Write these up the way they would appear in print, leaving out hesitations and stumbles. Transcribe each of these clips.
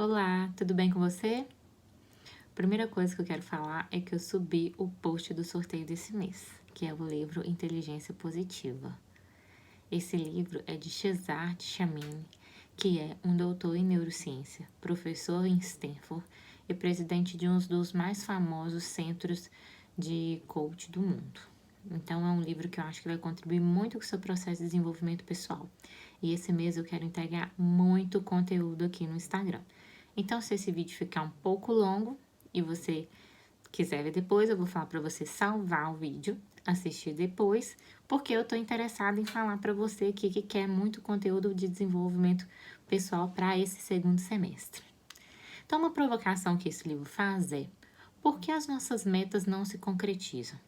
Olá, tudo bem com você? Primeira coisa que eu quero falar é que eu subi o post do sorteio desse mês, que é o livro Inteligência Positiva. Esse livro é de Cesar Chamin, que é um doutor em neurociência, professor em Stanford e presidente de um dos mais famosos centros de coach do mundo. Então é um livro que eu acho que vai contribuir muito com o seu processo de desenvolvimento pessoal. E esse mês eu quero entregar muito conteúdo aqui no Instagram. Então, se esse vídeo ficar um pouco longo e você quiser ver depois, eu vou falar para você salvar o vídeo, assistir depois, porque eu tô interessada em falar para você aqui que quer muito conteúdo de desenvolvimento pessoal para esse segundo semestre. Então, uma provocação que esse livro faz é: por que as nossas metas não se concretizam?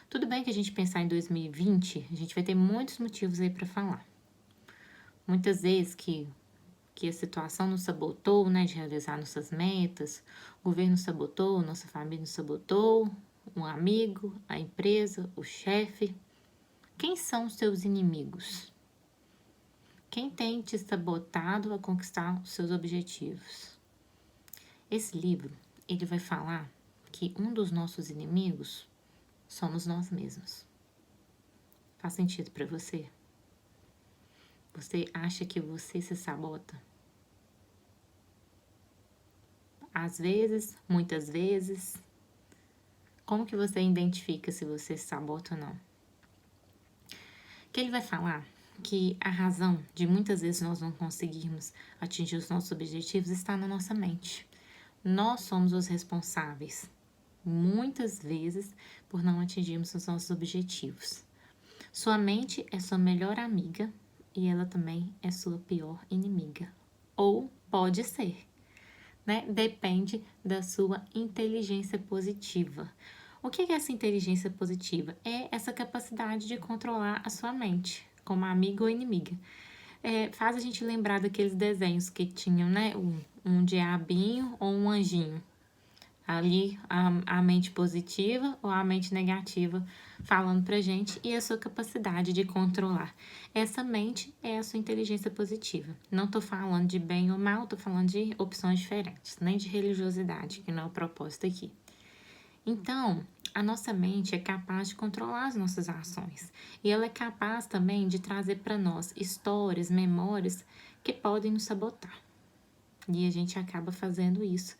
Tudo bem que a gente pensar em 2020, a gente vai ter muitos motivos aí para falar. Muitas vezes que a situação nos sabotou, né, de realizar nossas metas, o governo sabotou, nossa família nos sabotou, um amigo, a empresa, o chefe. Quem são os seus inimigos? Quem tem te sabotado a conquistar os seus objetivos? Esse livro, ele vai falar que um dos nossos inimigos somos nós mesmos. Faz sentido para você? Você acha que você se sabota? Às vezes, muitas vezes. Como que você identifica se você se sabota ou não? Que ele vai falar que a razão de muitas vezes nós não conseguirmos atingir os nossos objetivos está na nossa mente. Nós somos os responsáveis, muitas vezes, por não atingirmos os nossos objetivos. Sua mente é sua melhor amiga e ela também é sua pior inimiga. Ou pode ser, né? Depende da sua inteligência positiva. O que é essa inteligência positiva? É essa capacidade de controlar a sua mente, como amiga ou inimiga. Faz a gente lembrar daqueles desenhos que tinham, né? Um diabinho ou um anjinho. Ali, a mente positiva ou a mente negativa falando pra gente e a sua capacidade de controlar. Essa mente é a sua inteligência positiva. Não tô falando de bem ou mal, tô falando de opções diferentes, nem de religiosidade, que não é o propósito aqui. Então, a nossa mente é capaz de controlar as nossas ações e ela é capaz também de trazer para nós histórias, memórias que podem nos sabotar. E a gente acaba fazendo isso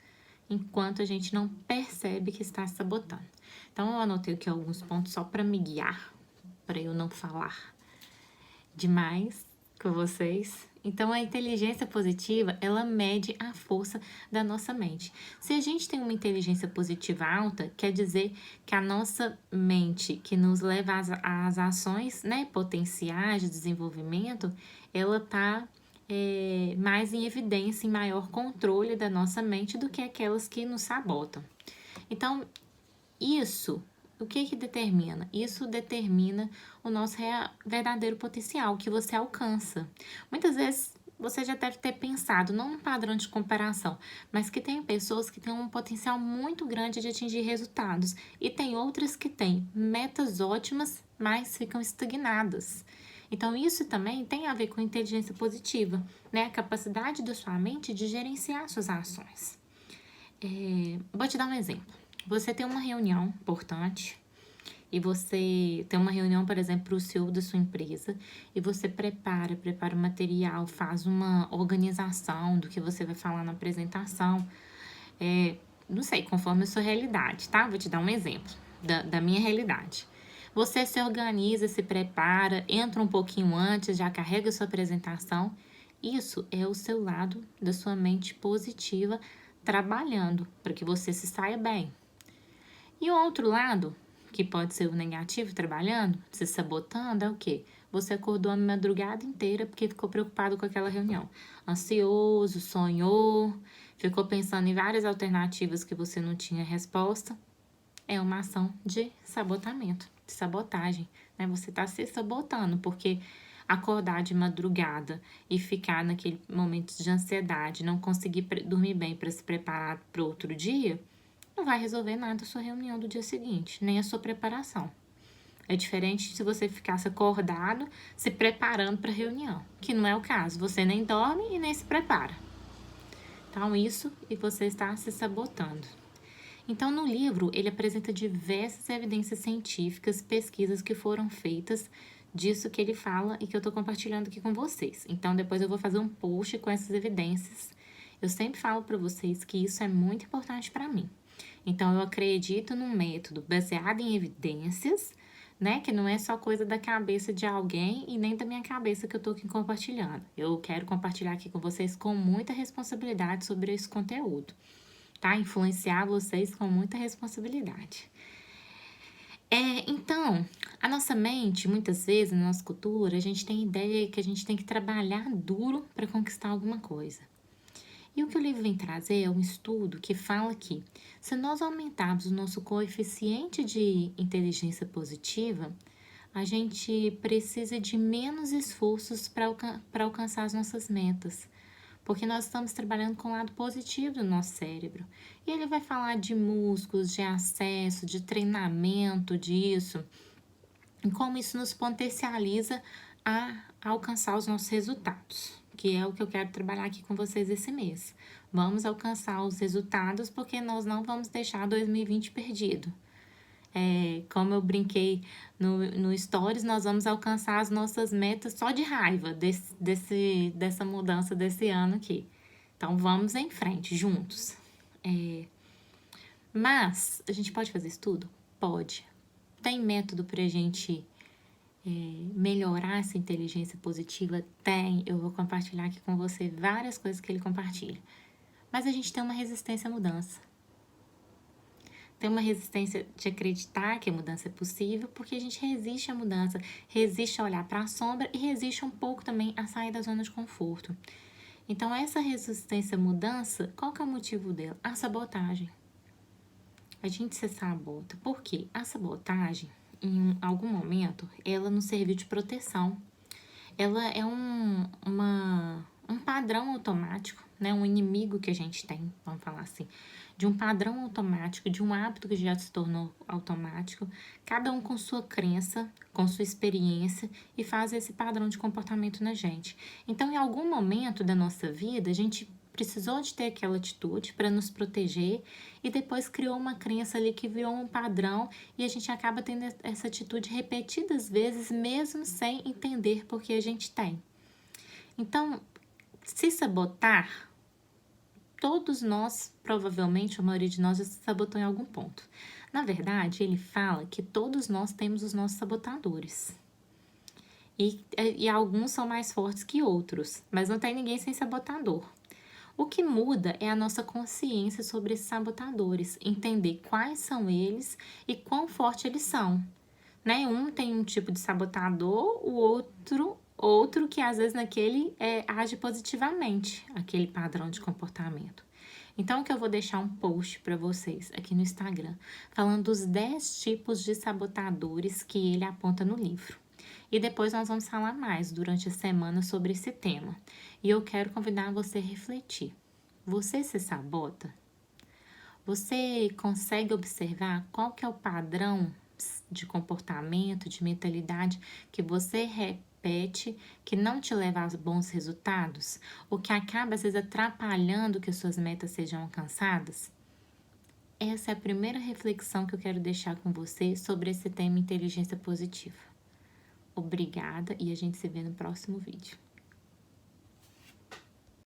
enquanto a gente não percebe que está sabotando. Então, eu anotei aqui alguns pontos só para me guiar, para eu não falar demais com vocês. Então, a inteligência positiva, ela mede a força da nossa mente. Se a gente tem uma inteligência positiva alta, quer dizer que a nossa mente, que nos leva às ações, né, potenciais de desenvolvimento, ela tá mais em evidência, em maior controle da nossa mente do que aquelas que nos sabotam. Então, isso, o que determina? Isso determina o nosso verdadeiro potencial, que você alcança. Muitas vezes você já deve ter pensado, não num padrão de comparação, mas que tem pessoas que têm um potencial muito grande de atingir resultados e tem outras que têm metas ótimas, mas ficam estagnadas. Então, isso também tem a ver com inteligência positiva, né? A capacidade da sua mente de gerenciar suas ações. Vou te dar um exemplo. Você tem uma reunião importante e você tem uma reunião, por exemplo, para o CEO da sua empresa e você prepara o material, faz uma organização do que você vai falar na apresentação. Não sei, conforme a sua realidade, tá? Vou te dar um exemplo da minha realidade. Você se organiza, se prepara, entra um pouquinho antes, já carrega a sua apresentação. Isso é o seu lado da sua mente positiva trabalhando para que você se saia bem. E o outro lado, que pode ser o negativo trabalhando, se sabotando, é o quê? Você acordou a madrugada inteira porque ficou preocupado com aquela reunião. Ansioso, sonhou, ficou pensando em várias alternativas que você não tinha resposta. É uma ação de sabotamento, de sabotagem, né? Você está se sabotando, porque acordar de madrugada e ficar naquele momento de ansiedade, não conseguir dormir bem para se preparar para outro dia, não vai resolver nada a sua reunião do dia seguinte, nem a sua preparação. É diferente se você ficasse acordado, se preparando para a reunião, que não é o caso. Você nem dorme e nem se prepara. Então, isso e você está se sabotando. Então, no livro, ele apresenta diversas evidências científicas, pesquisas que foram feitas disso que ele fala e que eu estou compartilhando aqui com vocês. Então, depois eu vou fazer um post com essas evidências. Eu sempre falo para vocês que isso é muito importante para mim. Então, eu acredito num método baseado em evidências, né? Que não é só coisa da cabeça de alguém e nem da minha cabeça que eu tô aqui compartilhando. Eu quero compartilhar aqui com vocês com muita responsabilidade sobre esse conteúdo, tá? Influenciar vocês com muita responsabilidade. Então, a nossa mente, muitas vezes, na nossa cultura, a gente tem a ideia que a gente tem que trabalhar duro para conquistar alguma coisa. E o que o livro vem trazer é um estudo que fala que, se nós aumentarmos o nosso coeficiente de inteligência positiva, a gente precisa de menos esforços para alcançar as nossas metas, porque nós estamos trabalhando com o lado positivo do nosso cérebro. E ele vai falar de músculos, de acesso, de treinamento disso, e como isso nos potencializa a alcançar os nossos resultados, que é o que eu quero trabalhar aqui com vocês esse mês. Vamos alcançar os resultados porque nós não vamos deixar 2020 perdido. Como eu brinquei no Stories, nós vamos alcançar as nossas metas só de raiva dessa mudança desse ano aqui. Então, vamos em frente, juntos. Mas, a gente pode fazer isso tudo? Pode. Tem método pra gente melhorar essa inteligência positiva? Tem. Eu vou compartilhar aqui com você várias coisas que ele compartilha. Mas a gente tem uma resistência à mudança. Tem uma resistência de acreditar que a mudança é possível, porque a gente resiste à mudança, resiste a olhar para a sombra e resiste um pouco também a sair da zona de conforto. Então, essa resistência à mudança, qual que é o motivo dela? A sabotagem. A gente se sabota. Por quê? A sabotagem, em algum momento, ela nos serviu de proteção. Ela é um padrão automático, né? Um inimigo que a gente tem, vamos falar assim, de um padrão automático, de um hábito que já se tornou automático, cada um com sua crença, com sua experiência e faz esse padrão de comportamento na gente. Então, em algum momento da nossa vida, a gente precisou de ter aquela atitude para nos proteger e depois criou uma crença ali que virou um padrão e a gente acaba tendo essa atitude repetidas vezes, mesmo sem entender por que a gente tem. Então, se sabotar, todos nós, provavelmente, a maioria de nós já se sabotou em algum ponto. Na verdade, ele fala que todos nós temos os nossos sabotadores. E alguns são mais fortes que outros, mas não tem ninguém sem sabotador. O que muda é a nossa consciência sobre esses sabotadores, entender quais são eles e quão forte eles são. Né? Um tem um tipo de sabotador, o outro que às vezes naquele age positivamente, aquele padrão de comportamento. Então, que eu vou deixar um post para vocês aqui no Instagram, falando dos 10 tipos de sabotadores que ele aponta no livro. E depois nós vamos falar mais durante a semana sobre esse tema. E eu quero convidar você a refletir. Você se sabota? Você consegue observar qual que é o padrão de comportamento, de mentalidade que você repete, que não te leva aos bons resultados, ou que acaba às vezes atrapalhando que as suas metas sejam alcançadas? Essa é a primeira reflexão que eu quero deixar com você sobre esse tema inteligência positiva. Obrigada e a gente se vê no próximo vídeo.